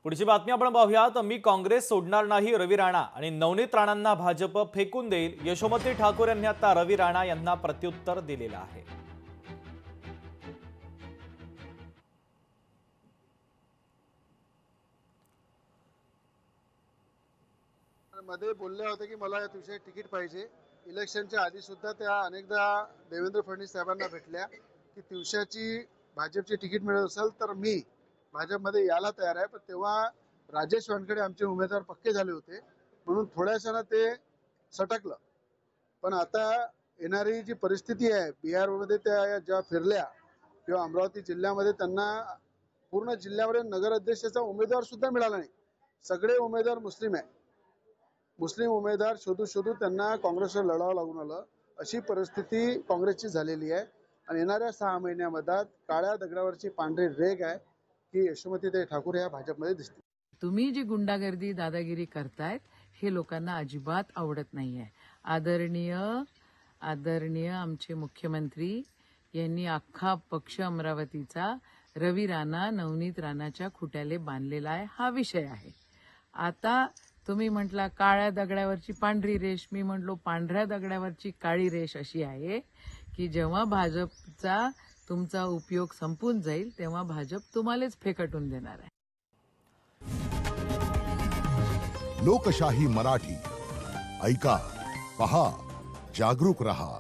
पुढची बातमी आपण पाहूयात। मी काँग्रेस सोडणार नाही, रवी राणा आणि नवनीत राणांना भाजप फेकून देईल। यशोमती ठाकूर यांनी आता रवी राणा यांना प्रत्युत्तर दिलेलं आहे। मध्ये बोलले होते की मला या दिवशी तिकीट पाहिजे। इलेक्शनच्या आधी सुद्धा त्या अनेकदा देवेंद्र फडणवीस साहेबांना भेटल्या की दिवसाची भाजपची तिकीट मिळत असेल तर मी भाजपमध्ये यायला तयार आहे। पण तेव्हा राजेश वानखेडे आमचे उमेदवार पक्के झाले होते, म्हणून थोड्याशा ते सटकलं। पण आता येणारी जी परिस्थिती आहे, बिहारमध्ये त्या ज्या फिरल्या किंवा अमरावती जिल्ह्यामध्ये त्यांना पूर्ण जिल्ह्यामध्ये नगर अध्यक्षाचा उमेदवार सुद्धा मिळाला नाही। सगळे उमेदवार मुस्लिम आहे। मुस्लिम उमेदवार शोधू त्यांना काँग्रेसवर लढावं लागून आलं। अशी परिस्थिती काँग्रेसची झालेली आहे आणि येणाऱ्या 6 महिन्यामध्ये काळ्या दगडावरची पांढरी रेघ आहे की यशोमतीताई ठाकूर या भाजपमध्ये दिसतील। तुम्ही जी गुंडागर्दी दादागिरी करतायत हे लोकांना अजिबात आवडत नाहीये। आदरणीय आमचे मुख्यमंत्री यांनी अख्खा पक्ष अमरावतीचा रवी राणा नवनीत राणाच्या खुट्याले बांधलेला आहे, हा विषय आहे। आता तुम्ही म्हटला काळ्या दगडावरची पांढरी रेष, मी म्हटलो पांढऱ्या दगडावरची काळी रेष अशी आहे की जेव्हा भाजपचा तुमचा उपयोग संपून जाईल तेव्हा भाजप तुम्हालाच फेकटून देणार आहे। लोकशाही मराठी ऐका, पहा, जागरूक रहा।